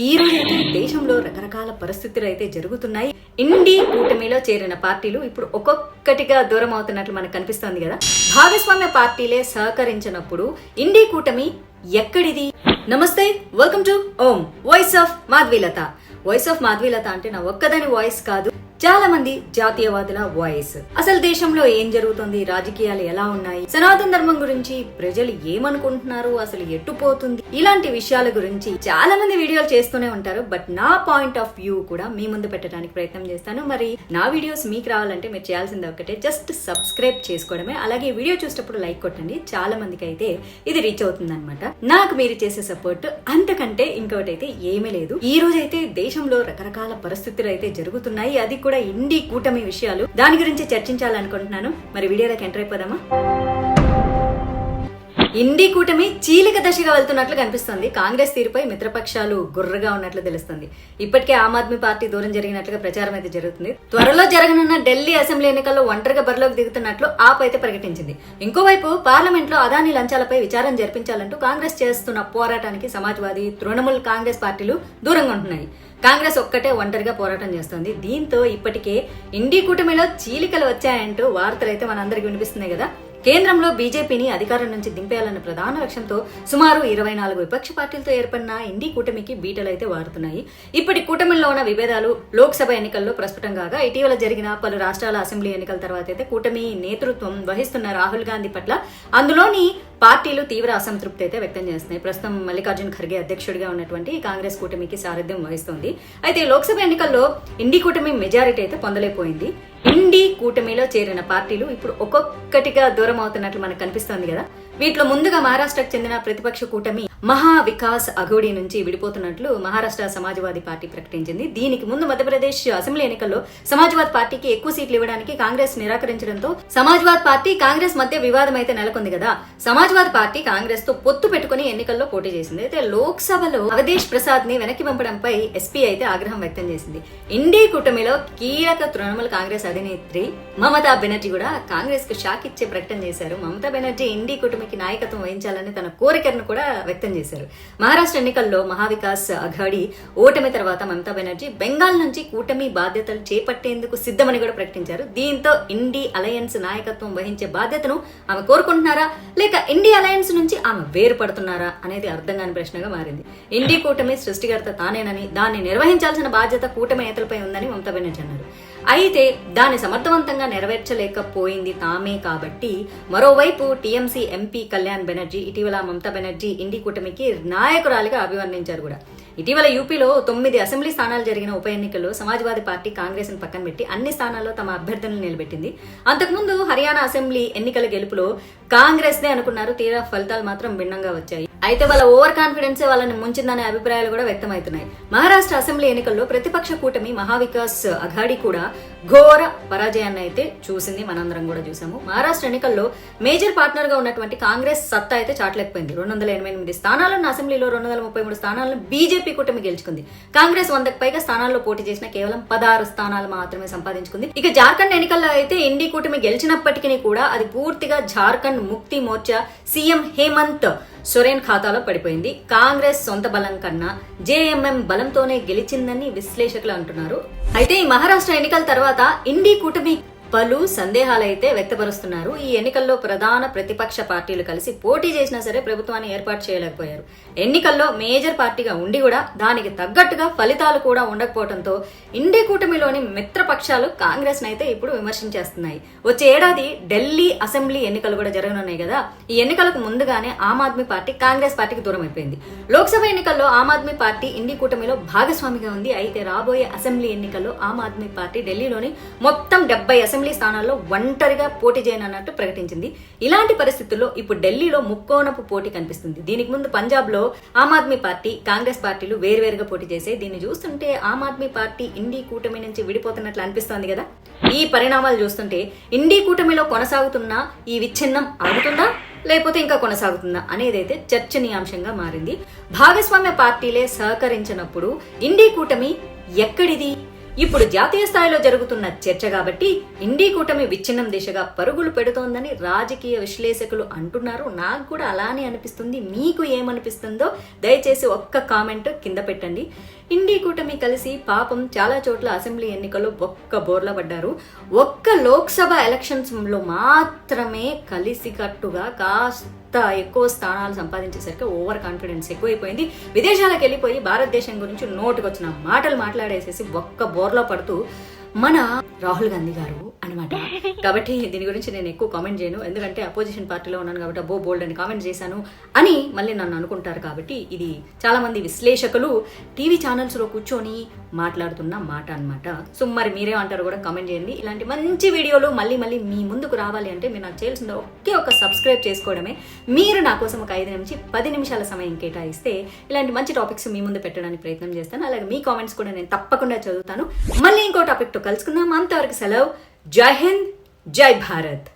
ఈ రోజు అయితే దేశంలో రకరకాల పరిస్థితులు అయితే జరుగుతున్నాయి. ఇండి కూటమిలో చేరిన పార్టీలు ఇప్పుడు ఒక్కొక్కటిగా దూరం అవుతున్నట్లు మనకు కనిపిస్తోంది కదా. భాగస్వామ్య పార్టీలే సహకరించినప్పుడు ఇండి కూటమి ఎక్కడిది? నమస్తే, welcome to Om voice of Madhavilatha. Voice of Madhavilatha అంటే నా ఒక్కదాని వాయిస్ కాదు, చాలా మంది జాతీయవాదుల వాయిస్. అసలు దేశంలో ఏం జరుగుతుంది, రాజకీయాలు ఎలా ఉన్నాయి, సనాతన ధర్మం గురించి ప్రజలు ఏమనుకుంటున్నారు, అసలు ఎట్టుపోతుంది, ఇలాంటి విషయాల గురించి చాలా మంది వీడియోలు చేస్తూనే ఉంటారు. బట్ నా పాయింట్ ఆఫ్ వ్యూ కూడా మీ ముందు పెట్టడానికి ప్రయత్నం చేస్తాను. మరి నా వీడియోస్ మీకు రావాలంటే మీరు చేయాల్సింది ఒకటే, జస్ట్ సబ్స్క్రైబ్ చేసుకోవడమే. అలాగే వీడియో చూసేటప్పుడు లైక్ కొట్టండి, చాలా మందికి అయితే ఇది రీచ్ అవుతుంది అనమాట. నాకు మీరు చేసే సపోర్ట్ అంతకంటే ఇంకొకటి అయితే ఏమీ లేదు. ఈ రోజు అయితే దేశంలో రకరకాల పరిస్థితులు అయితే జరుగుతున్నాయి, అది కూడా ఇండి కూటమి విషయాలు. దాని గురించి చర్చించాలనుకుంటున్నాను. మరి వీడియోలోకి ఎంటర్ అయిపోదామా? ఇండి కూటమి చీలిక దశగా వెళ్తున్నట్లు కనిపిస్తుంది. కాంగ్రెస్ తీరుపై మిత్రపక్షాలు గుర్రగా ఉన్నట్లు తెలుస్తుంది. ఇప్పటికే ఆమ్ ఆద్మీ పార్టీ దూరం జరిగినట్లుగా ప్రచారం అయితే జరుగుతుంది. త్వరలో జరగనున్న ఢిల్లీ అసెంబ్లీ ఎన్నికల్లో ఒంటరిగా బరిలోకి దిగుతున్నట్లు ఆప్ అయితే ప్రకటించింది. ఇంకోవైపు పార్లమెంట్ లో అదానీ లంచాలపై విచారణ జరిపించాలంటూ కాంగ్రెస్ చేస్తున్న పోరాటానికి సమాజ్వాదీ, తృణమూల్ కాంగ్రెస్ పార్టీలు దూరంగా ఉంటున్నాయి. కాంగ్రెస్ ఒక్కటే ఒంటరిగా పోరాటం చేస్తుంది. దీంతో ఇప్పటికే ఇండి కూటమిలో చీలికలు వచ్చాయంటూ వార్తలు అయితే మనందరికి వినిపిస్తున్నాయి కదా. కేంద్రంలో బీజేపీని అధికారం నుంచి దింపేయాలన్న ప్రధాన లక్ష్యంతో సుమారు 24 విపక్ష పార్టీలతో ఏర్పడిన ఇండి కూటమికి బీటలు అయితే వారుతున్నాయి. ఇప్పటి కూటమిలో ఉన్న విభేదాలు లోక్సభ ఎన్నికల్లో ప్రస్ఫుటం కాగా, ఇటీవల జరిగిన పలు రాష్ట్రాల అసెంబ్లీ ఎన్నికల తర్వాత అయితే కూటమి నేతృత్వం వహిస్తున్న రాహుల్ గాంధీ పట్ల అందులోని పార్టీలు తీవ్ర అసంతృప్తి అయితే వ్యక్తం చేస్తున్నాయి. ప్రస్తుతం మల్లికార్జున్ ఖర్గే అధ్యక్షుడిగా ఉన్నటువంటి కాంగ్రెస్ కూటమికి సారథ్యం వహిస్తోంది. అయితే లోక్సభ ఎన్నికల్లో ఇండి కూటమి మెజారిటీ అయితే పొందలేకపోయింది. ఇండి కూటమిలో చేరిన పార్టీలు ఇప్పుడు ఒక్కొక్కటిగా దూరం అవుతున్నట్లు మనకు కనిపిస్తోంది కదా. వీటిలో ముందుగా మహారాష్ట్రకు చెందిన ప్రతిపక్ష కూటమి మహా వికాస్ అఘోడీ నుంచి విడిపోతున్నట్లు మహారాష్ట్ర సమాజ్వాదీ పార్టీ ప్రకటించింది. దీనికి ముందు మధ్యప్రదేశ్ అసెంబ్లీ ఎన్నికల్లో సమాజ్వాదీ పార్టీకి ఎక్కువ సీట్లు ఇవ్వడానికి కాంగ్రెస్ నిరాకరించడంతో సమాజ్వాదీ పార్టీ కాంగ్రెస్ మధ్య వివాదం అయితే నెలకొంది కదా. సమాజ్వాదీ పార్టీ కాంగ్రెస్ తో పొత్తు పెట్టుకుని ఎన్నికల్లో పోటీ చేసింది. అయితే లోక్సభలో అవధేష్ ప్రసాద్ ని వెనక్కి పంపడంపై ఎస్పీ అయితే ఆగ్రహం వ్యక్తం చేసింది. ఇండి కూటమిలో కీలక తృణమూల్ కాంగ్రెస్ అధినేత్రి మమతా బెనర్జీ కూడా కాంగ్రెస్ కు షాక్ ఇచ్చే ప్రకటన చేశారు. మమతా బెనర్జీ ఇండి కూటమికి నాయకత్వం వహించాలని తన కోరికను కూడా వ్యక్తం చేశారు. మహారాష్ట్ర ఎన్నికల్లో మహావికాస్ అఘాడీ ఓటమి తర్వాత మమతా బెనర్జీ బెంగాల్ నుంచి కూటమి బాధ్యతలు చేపట్టేందుకు సిద్ధమని కూడా ప్రకటించారు. దీంతో ఇండి అలయన్స్ నాయకత్వం వహించే బాధ్యతను ఆమె కోరుకుంటున్నారా, లేక ఇండి అలయన్స్ నుంచి ఆమె వేరుపడుతున్నారా అనేది అర్థం కాని ప్రశ్నగా మారింది. ఇండి కూటమి సృష్టికర్త తానేనని, దాన్ని నిర్వహించాల్సిన బాధ్యత కూటమి నేతలపై ఉందని మమతా బెనర్జీ అన్నారు. అయితే దాన్ని సమర్థవంతంగా నెరవేర్చలేకపోయింది తామే కాబట్టి, మరోవైపు టీఎంసీ ఎంపీ కళ్యాణ్ బెనర్జీ ఇటీవల మమతా బెనర్జీ ఇండి కూటమికి నాయకురాలిగా అభివర్ణించారు కూడా. ఇటీవల యూపీలో 9 అసెంబ్లీ స్థానాలు జరిగిన ఉప ఎన్నికల్లో సమాజ్వాదీ పార్టీ కాంగ్రెస్ ను పక్కన పెట్టి అన్ని స్థానాల్లో తమ అభ్యర్థులను నిలబెట్టింది. అంతకుముందు హర్యానా అసెంబ్లీ ఎన్నికల గెలుపులో కాంగ్రెస్ దే అనుకున్నారు, తీరా ఫలితాలు మాత్రం భిన్నంగా వచ్చాయి. అయితే వాళ్ళ ఓవర్ కాన్ఫిడెన్సే వాళ్ళని ముంచిందనే అభిప్రాయాలు కూడా వ్యక్తమవుతున్నాయి. మహారాష్ట్ర అసెంబ్లీ ఎన్నికల్లో ప్రతిపక్ష కూటమి మహావికాస్ అఘాడీ కూడా ఘోర పరాజయాన్ని అయితే చూసింది, మనందరం కూడా చూసాము. మహారాష్ట్ర ఎన్నికల్లో మేజర్ పార్ట్నర్ గా ఉన్నటువంటి కాంగ్రెస్ సత్తా అయితే చాటలేకపోయింది. 288 స్థానాలున్న అసెంబ్లీలో 233 స్థానాలను బీజేపీ కూటమి గెలుచుకుంది. కాంగ్రెస్ 100కు పైగా స్థానాల్లో పోటీ చేసిన కేవలం 16 స్థానాలు మాత్రమే సంపాదించుకుంది. ఇక జార్ఖండ్ ఎన్నికల్లో అయితే ఇండి కూటమి గెలిచినప్పటికీ కూడా అది పూర్తిగా జార్ఖండ్ ముక్తి మోర్చా సీఎం హేమంత్ సోరెన్ ఖాతాలో పడిపోయింది. కాంగ్రెస్ సొంత బలం కన్నా జేఎంఎం బలంతోనే గెలిచిందని విశ్లేషకులు అంటున్నారు. అయితే ఈ మహారాష్ట్ర ఎన్నికల తర్వాత ఇండి కూటమి పలు సందేహాలైతే వ్యక్తపరుస్తున్నారు. ఈ ఎన్నికల్లో ప్రధాన ప్రతిపక్ష పార్టీలు కలిసి పోటీ చేసినా సరే ప్రభుత్వాన్ని ఏర్పాటు చేయలేకపోయారు. ఎన్నికల్లో మేజర్ పార్టీగా ఉండి కూడా దానికి తగ్గట్టుగా ఫలితాలు కూడా ఉండకపోవడంతో ఇండి కూటమిలోని మిత్రపక్షాలు కాంగ్రెస్ నైతే ఇప్పుడు విమర్శించేస్తున్నాయి. వచ్చే ఏడాది ఢిల్లీ అసెంబ్లీ ఎన్నికలు కూడా జరగనున్నాయి కదా. ఈ ఎన్నికలకు ముందుగానే ఆమ్ ఆద్మీ పార్టీ కాంగ్రెస్ పార్టీకి దూరం అయిపోయింది. లోక్సభ ఎన్నికల్లో ఆమ్ ఆద్మీ పార్టీ ఇండి కూటమిలో భాగస్వామిగా ఉంది. అయితే రాబోయే అసెంబ్లీ ఎన్నికల్లో ఆమ్ ఆద్మీ పార్టీ ఢిల్లీలోని మొత్తం 70 అసెంబ్లీ స్థానాల్లో ఒంటరిగా పోటీ చేయనన్నట్టు ప్రకటించింది. ఇలాంటి పరిస్థితుల్లో ఇప్పుడు ఢిల్లీలో ముక్కోనపు పోటీ కనిపిస్తుంది. దీనికి ముందు పంజాబ్ లో ఆమ్ ఆద్మీ పార్టీ కాంగ్రెస్ పార్టీలు వేరువేరుగా పోటీ చేసే, దీన్ని చూస్తుంటే ఆమ్ ఆద్మీ పార్టీ ఇండి కూటమి నుంచి విడిపోతున్నట్లు అనిపిస్తోంది కదా. ఈ పరిణామాలు చూస్తుంటే ఇండి కూటమిలో కొనసాగుతున్న ఈ విచ్ఛిన్నం ఆగుతుందా, లేకపోతే ఇంకా కొనసాగుతుందా అనేదైతే చర్చనీయాంశంగా మారింది. భాగస్వామ్య పార్టీలే సహకరించినప్పుడు ఇండి కూటమి ఎక్కడిది? ఇప్పుడు జాతీయ స్థాయిలో జరుగుతున్న చర్చ కాబట్టి ఇండీ కూటమి విచ్ఛిన్నం దిశగా పరుగులు పెడుతోందని రాజకీయ విశ్లేషకులు అంటున్నారు. నాకు కూడా అలానే అనిపిస్తుంది. మీకు ఏమనిపిస్తుందో దయచేసి ఒక్క కామెంట్ కింద పెట్టండి. ఇండీ కూటమి కలిసి పాపం చాలా చోట్ల అసెంబ్లీ ఎన్నికల్లో ఒక్క బోర్ల పడ్డారు. ఒక్క లోక్సభ ఎలక్షన్స్ లో మాత్రమే కలిసికట్టుగా కాస్త ఎక్కువ స్థానాలు సంపాదించేసరికి ఓవర్ కాన్ఫిడెన్స్ ఎక్కువైపోయింది. విదేశాలకు వెళ్ళిపోయి భారతదేశం గురించి నోటికొచ్చిన మాటలు మాట్లాడేసేసి ఒక్క బోర్లో పడుతూ మన రాహుల్ గాంధీ గారు అనమాట. కాబట్టి దీని గురించి నేను ఎక్కువ కామెంట్ చేయను, ఎందుకంటే అపోజిషన్ పార్టీలో ఉన్నాను కాబట్టి అబ్బో బోల్డ్ అని కామెంట్ చేశాను అని మళ్ళీ నన్ను అనుకుంటారు. కాబట్టి ఇది చాలా మంది విశ్లేషకులు టీవీ ఛానల్స్ లో కూర్చొని మాట్లాడుతున్న మాట అనమాట. సో మరి మీరేమంటారు కూడా కామెంట్ చేయండి. ఇలాంటి మంచి వీడియోలు మళ్ళీ మళ్ళీ మీ ముందుకు రావాలి అంటే మీరు నాకు చేయాల్సింది ఒకే ఒక సబ్స్క్రైబ్ చేసుకోవడమే. మీరు నా కోసం ఒక 5 నుంచి 10 నిమిషాల సమయం కేటాయిస్తే ఇలాంటి మంచి టాపిక్స్ మీ ముందు పెట్టడానికి ప్రయత్నం చేస్తాను. అలాగే మీ కామెంట్స్ కూడా నేను తప్పకుండా చదువుతాను. మళ్ళీ ఇంకో టాపిక్ తో కలుసుకుందాం. అంతవరకు సెలవు. జై హింద్, జై భారత్.